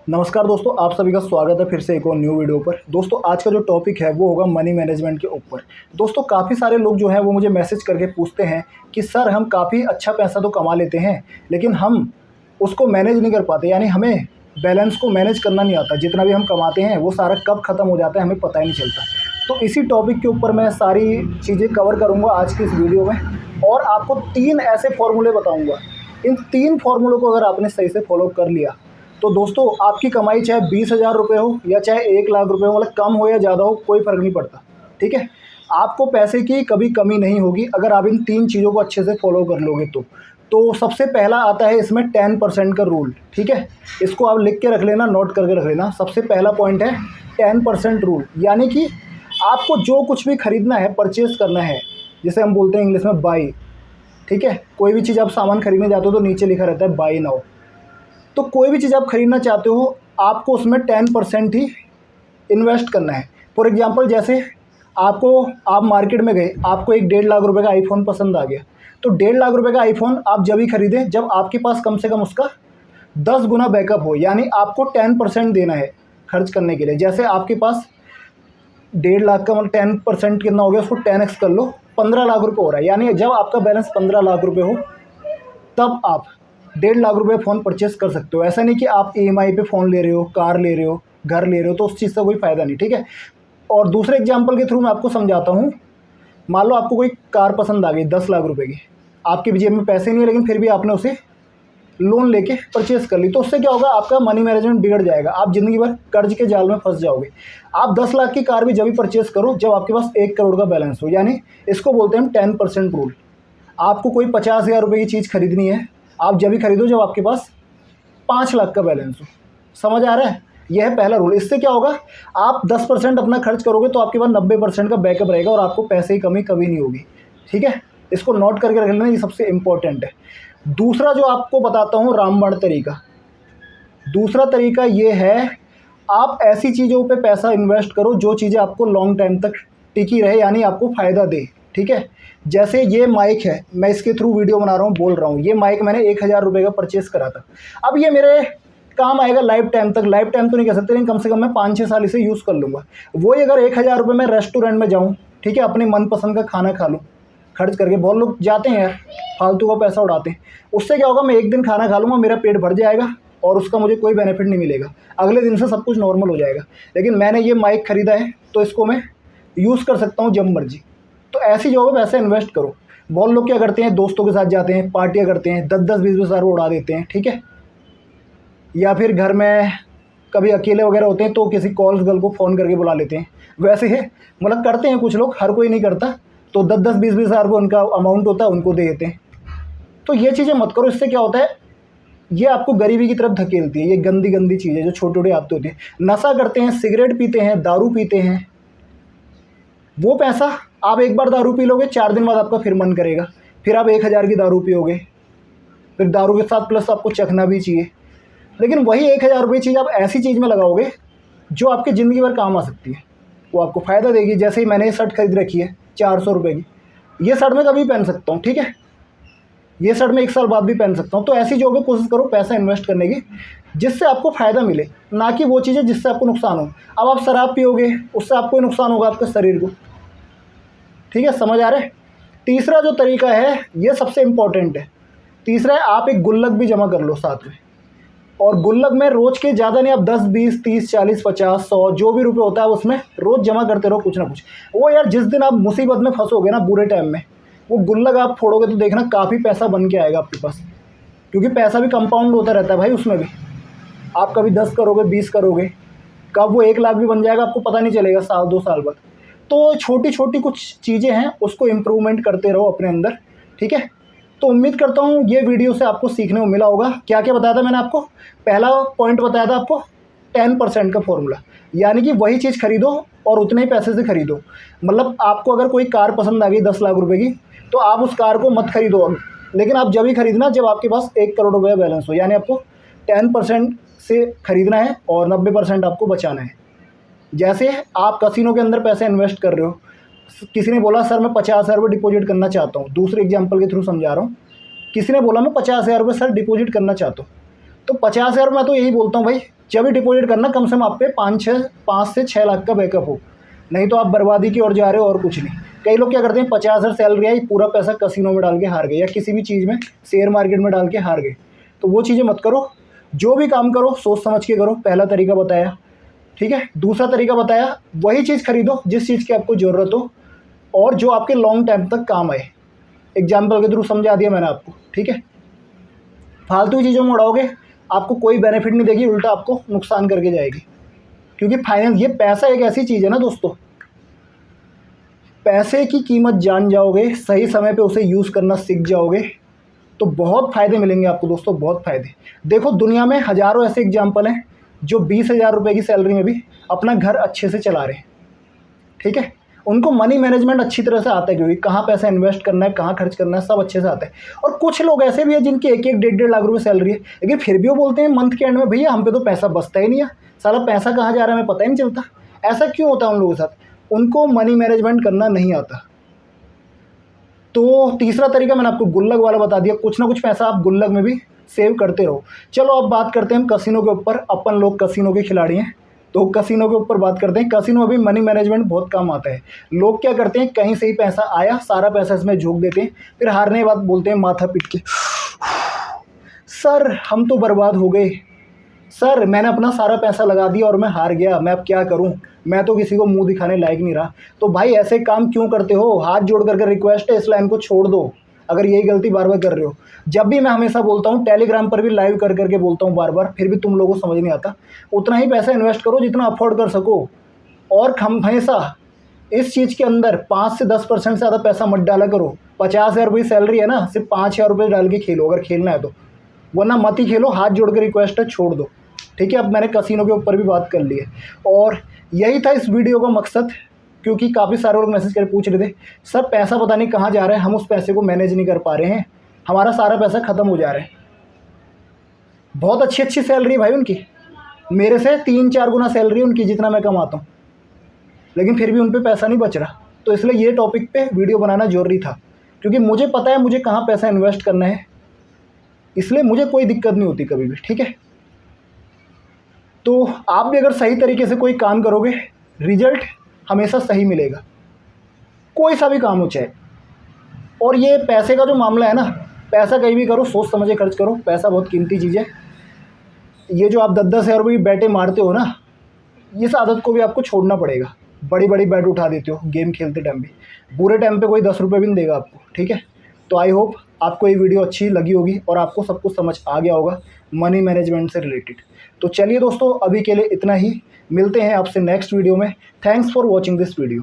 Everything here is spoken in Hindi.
नमस्कार दोस्तों, आप सभी का स्वागत है फिर से एक और न्यू वीडियो पर। दोस्तों आज का जो टॉपिक है वो होगा मनी मैनेजमेंट के ऊपर। दोस्तों काफ़ी सारे लोग जो हैं वो मुझे मैसेज करके पूछते हैं कि सर हम काफ़ी अच्छा पैसा तो कमा लेते हैं लेकिन हम उसको मैनेज नहीं कर पाते, यानी हमें बैलेंस को मैनेज करना नहीं आता। जितना भी हम कमाते हैं वो सारा कब ख़त्म हो जाता है हमें पता ही नहीं चलता। तो इसी टॉपिक के ऊपर मैं सारी चीज़ें कवर करूँगा आज की इस वीडियो में और आपको 3 ऐसे फॉर्मूले बताऊँगा। इन 3 फार्मूलों को अगर आपने सही से फॉलो कर लिया तो दोस्तों आपकी कमाई चाहे 20,000 रुपये हो या चाहे 1,00,000 रुपये हो, मतलब कम हो या ज़्यादा हो, कोई फ़र्क नहीं पड़ता। ठीक है, आपको पैसे की कभी कमी नहीं होगी अगर आप इन 3 चीज़ों को अच्छे से फॉलो कर लोगे तो सबसे पहला आता है इसमें 10% का रूल। ठीक है, इसको आप लिख के रख लेना, नोट करके रख लेना। सबसे पहला पॉइंट है 10% रूल, यानी कि आपको जो कुछ भी खरीदना है, परचेज़ करना है, जिसे हम बोलते हैं इंग्लिश में बाई। ठीक है, कोई भी चीज़ आप सामान खरीदने जाते हो तो नीचे लिखा रहता है बाई नाउ। तो कोई भी चीज़ आप खरीदना चाहते हो आपको उसमें 10% ही इन्वेस्ट करना है। फॉर एग्जांपल जैसे आप मार्केट में गए, आपको एक 1.5 लाख रुपए का आईफोन पसंद आ गया, तो 1.5 लाख रुपए का आईफोन आप जब ही खरीदें जब आपके पास कम से कम उसका 10 गुना बैकअप हो, यानी आपको 10% देना है खर्च करने के लिए। जैसे आपके पास 1.5 लाख का मतलब 10% कितना हो गया, उसको 10x कर लो, 15 लाख रुपये हो रहा है। यानी जब आपका बैलेंस 15 लाख रुपये हो तब आप 1.5 लाख रुपये फ़ोन परचेज़ कर सकते हो। ऐसा नहीं कि आप EMI पे फ़ोन ले रहे हो, कार ले रहे हो, घर ले रहे हो, तो उस चीज़ का कोई फ़ायदा नहीं। ठीक है, और दूसरे एग्जांपल के थ्रू मैं आपको समझाता हूँ। मान लो आपको कोई कार पसंद आ गई 10 लाख रुपए की, आपकी जेब में पैसे नहीं है लेकिन फिर भी आपने उसे लोन लेके परचेज़ कर ली, तो उससे क्या होगा, आपका मनी मैनेजमेंट बिगड़ जाएगा। आप ज़िंदगी भर कर्ज के जाल में फंस जाओगे। आप 10 लाख की कार भी जब भी परचेज़ करो जब आपके पास 1 करोड़ का बैलेंस हो, यानी इसको बोलते हैं हम 10% रूल। आपको कोई 50,000 रुपये की चीज़ खरीदनी है, आप जब भी खरीदो जब आपके पास 5 लाख का बैलेंस हो। समझ आ रहा है? यह है पहला रूल। इससे क्या होगा, आप 10% अपना खर्च करोगे तो आपके पास 90% का बैकअप रहेगा और आपको पैसे की कमी कभी नहीं होगी। ठीक है, इसको नोट करके रख लेना, ये सबसे इम्पोर्टेंट है। दूसरा जो आपको बताता हूँ रामबाण तरीका। दूसरा तरीका ये है, आप ऐसी चीज़ों पे पैसा इन्वेस्ट करो जो चीज़ें आपको लॉन्ग टाइम तक टिकी रहे, यानी आपको फ़ायदा दे। ठीक है, जैसे ये माइक है, मैं इसके थ्रू वीडियो बना रहा हूँ, बोल रहा हूँ। ये माइक मैंने 1,000 रुपये का परचेज़ करा था। अब ये मेरे काम आएगा लाइफ टाइम तक। लाइफ टाइम तो नहीं कह सकते लेकिन कम से कम मैं 5-6 साल इसे यूज़ कर लूँगा। वही अगर 1,000 रुपये मैं रेस्टोरेंट में जाऊँ, ठीक है, अपनी मनपसंद का खाना खा लूँ खर्च करके। बहुत लोग जाते हैं यार, फालतू का पैसा उड़ाते हैं। उससे क्या होगा, मैं एक दिन खाना खा लूँगा, मेरा पेट भर जाएगा और उसका मुझे कोई बेनिफिट नहीं मिलेगा। अगले दिन से सब कुछ नॉर्मल हो जाएगा। लेकिन मैंने ये माइक ख़रीदा है तो इसको मैं यूज़ कर सकता हूँ जब मर्जी। तो ऐसी जगह पे पैसे इन्वेस्ट करो। बहुत लोग क्या करते हैं, दोस्तों के साथ जाते हैं, पार्टियाँ करते हैं, 10-10, 20-20 हज़ार उड़ा देते हैं। ठीक है, या फिर घर में कभी अकेले वगैरह होते हैं तो किसी कॉल्स गर्ल को फ़ोन करके बुला लेते हैं। वैसे है, मतलब करते हैं कुछ लोग, हर कोई नहीं करता। तो 10-10, 20-20 हज़ार को उनका अमाउंट होता है, उनको दे देते हैं। तो ये चीज़ें मत करो। इससे क्या होता है, ये आपको गरीबी की तरफ धकेलती है। ये गंदी गंदी चीज़ें जो छोटी छोटी आदतें होती हैं। नशा करते हैं, सिगरेट पीते हैं, दारू पीते हैं, वो पैसा आप एक बार दारू पी लोगे, 4 दिन बाद आपका फिर मन करेगा, फिर आप 1,000 की दारू पियोगे, फिर दारू के साथ प्लस आपको चखना भी चाहिए। लेकिन वही 1,000 रुपये चीज़ आप ऐसी चीज़ में लगाओगे जो आपकी ज़िंदगी भर काम आ सकती है, वो आपको फ़ायदा देगी। जैसे ही मैंने ये शर्ट खरीद रखी है 400 रुपये की, ये शर्ट मैं कभी पहन सकता हूँ। ठीक है, ये शर्ट मैं 1 साल बाद भी पहन सकता हूँ। तो ऐसी जगह पे कोशिश करो पैसा इन्वेस्ट करने की जिससे आपको फ़ायदा मिले, ना कि वो चीज़ें जिससे आपको नुकसान हो। अब आप शराब पियोगे, उससे आपको ही नुकसान होगा, आपके शरीर को। ठीक है, समझ आ रहा है? तीसरा जो तरीका है ये सबसे इम्पोर्टेंट है। तीसरा है, आप एक गुल्लक भी जमा कर लो साथ में। और गुल्लक में रोज़ के ज़्यादा नहीं, आप 10, 20, 30, 40, 50, 100 जो भी रुपए होता है उसमें रोज़ जमा करते रहो कुछ ना कुछ। वो यार जिस दिन आप मुसीबत में फंसोगे ना, बुरे टाइम में, वो गुल्लक आप फोड़ोगे तो देखना काफ़ी पैसा बन के आएगा आपके पास। क्योंकि पैसा भी कंपाउंड होता रहता है भाई, उसमें भी आप कभी 10 करोगे, 20 करोगे, कब वो 1 लाख भी बन जाएगा आपको पता नहीं चलेगा, साल 2 साल बाद। तो छोटी छोटी कुछ चीज़ें हैं, उसको इम्प्रूवमेंट करते रहो अपने अंदर। ठीक है, तो उम्मीद करता हूँ ये वीडियो से आपको सीखने को मिला होगा। क्या क्या बताया था मैंने आपको? पहला पॉइंट बताया था आपको 10% का फॉर्मूला, यानी कि वही चीज़ खरीदो और उतने ही पैसे से खरीदो। मतलब आपको अगर कोई कार पसंद आ गई 10 लाख रुपए की, तो आप उस कार को मत खरीदो, लेकिन आप जब ही खरीदना जब आपके पास 1 करोड़ रुपये बैलेंस हो, यानी आपको 10% से खरीदना है और 90% आपको बचाना है। जैसे आप कसिनो के अंदर पैसे इन्वेस्ट कर रहे हो, किसी ने बोला सर मैं 50,000 रुपये डिपॉजिट करना चाहता हूँ, दूसरे एग्जांपल के थ्रू समझा रहा हूँ। किसी ने बोला मैं 50,000 रुपये सर डिपॉजिट करना चाहता हूँ, तो 50,000 मैं तो यही बोलता हूँ भाई, जब भी डिपॉजिट करना कम से कम आप पे 5 से 6 लाख का बैकअप हो, नहीं तो आप बर्बादी की ओर जा रहे हो और कुछ नहीं। कई लोग क्या करते हैं, 50,000 सैलरी आई, पूरा पैसा कसिनो में डाल के हार गए, या किसी भी चीज़ में शेयर मार्केट में डाल के हार गए। तो वो चीज़ें मत करो, जो भी काम करो सोच समझ के करो। पहला तरीका बताया, ठीक है। दूसरा तरीका बताया, वही चीज़ खरीदो जिस चीज़ की आपको ज़रूरत हो और जो आपके लॉन्ग टाइम तक काम आए। एग्जाम्पल के थ्रू समझा दिया मैंने आपको, ठीक है। फालतू चीज़ों में उड़ाओगे, आपको कोई बेनिफिट नहीं देगी, उल्टा आपको नुकसान करके जाएगी। क्योंकि फाइनेंस, ये पैसा एक ऐसी चीज़ है ना दोस्तों, पैसे की कीमत जान जाओगे, सही समय पे उसे यूज़ करना सीख जाओगे तो बहुत फ़ायदे मिलेंगे आपको दोस्तों, बहुत फ़ायदे। देखो दुनिया में हज़ारों ऐसे एग्जाम्पल हैं जो 20,000 रुपये की सैलरी में भी अपना घर अच्छे से चला रहे हैं, ठीक है। उनको मनी मैनेजमेंट अच्छी तरह से आता है, क्योंकि कहाँ पैसा इन्वेस्ट करना है, कहाँ खर्च करना है, सब अच्छे से आता है। और कुछ लोग ऐसे भी हैं जिनकी 1-1, 1.5 लाख रुपये सैलरी है, लेकिन फिर भी वो बोलते हैं मंथ के एंड में, भैया हम पे तो पैसा बचता ही नहीं है, साला पैसा कहाँ जा रहा है हमें पता ही नहीं चलता। ऐसा क्यों होता है उन लोगों के साथ? उनको मनी मैनेजमेंट करना नहीं आता। तो तीसरा तरीका मैंने आपको गुल्लक वाला बता दिया, कुछ ना कुछ पैसा आप गुल्लक में भी सेव करते रहो। चलो अब बात करते हैं हम कसिनो के ऊपर। अपन लोग कसिनो के खिलाड़ी हैं, तो कसिनो के ऊपर बात करते हैं। कसिनो में भी मनी मैनेजमेंट बहुत काम आता है। लोग क्या करते हैं, कहीं से ही पैसा आया, सारा पैसा इसमें झोंक देते हैं, फिर हारने के बाद बोलते हैं माथा पीट के, सर हम तो बर्बाद हो गए, सर मैंने अपना सारा पैसा लगा दिया और मैं हार गया, मैं अब क्या करूं, मैं तो किसी को मुंह दिखाने लायक नहीं रहा। तो भाई ऐसे काम क्यों करते हो? हाथ जोड़ करके रिक्वेस्ट है, इस लाइन को छोड़ दो अगर यही गलती बार बार कर रहे हो। जब भी मैं हमेशा बोलता हूँ, टेलीग्राम पर भी लाइव कर करके बोलता हूँ बार बार, फिर भी तुम लोगों को समझ नहीं आता। उतना ही पैसा इन्वेस्ट करो जितना अफोर्ड कर सको, और हमेशा इस चीज़ के अंदर 5 से 10% से ज़्यादा पैसा मत डाला करो। 50,000 रुपये सैलरी है ना, सिर्फ 5,000 रुपये डाल के खेलो अगर खेलना है तो, वरना मत ही खेलो। हाथ जोड़ के रिक्वेस्ट है, छोड़ दो, ठीक है। अब मैंने कसिनो के ऊपर भी बात कर ली है, और यही था इस वीडियो का मकसद। क्योंकि काफ़ी सारे लोग मैसेज करके पूछ रहे थे, सर पैसा पता नहीं कहाँ जा रहा है, हम उस पैसे को मैनेज नहीं कर पा रहे हैं, हमारा सारा पैसा ख़त्म हो जा रहा है। बहुत अच्छी अच्छी सैलरी है भाई उनकी, मेरे से 3-4 गुना सैलरी उनकी जितना मैं कमाता हूँ, लेकिन फिर भी उन पर पैसा नहीं बच रहा। तो इसलिए ये टॉपिक पे वीडियो बनाना ज़रूरी था, क्योंकि मुझे पता है मुझे कहाँ पैसा इन्वेस्ट करना है, इसलिए मुझे कोई दिक्कत नहीं होती कभी भी, ठीक है। तो आप भी अगर सही तरीके से कोई काम करोगे, रिजल्ट हमेशा सही मिलेगा, कोई सा भी काम हो चाहे। और ये पैसे का जो मामला है ना, पैसा कहीं भी करो सोच समझ के खर्च करो, पैसा बहुत कीमती चीज़ है। ये जो आप 10-10 हज़ार रुपये की बैटें मारते हो ना, इस आदत को भी आपको छोड़ना पड़ेगा। बड़ी बड़ी बैट उठा देते हो गेम खेलते टाइम भी, बुरे टाइम पे कोई 10 रुपये भी नहीं देगा आपको, ठीक है। तो आई होप आपको ये वीडियो अच्छी लगी होगी और आपको सब कुछ समझ आ गया होगा मनी मैनेजमेंट से रिलेटेड। तो चलिए दोस्तों, अभी के लिए इतना ही, मिलते हैं आपसे नेक्स्ट वीडियो में। Thanks for watching this video.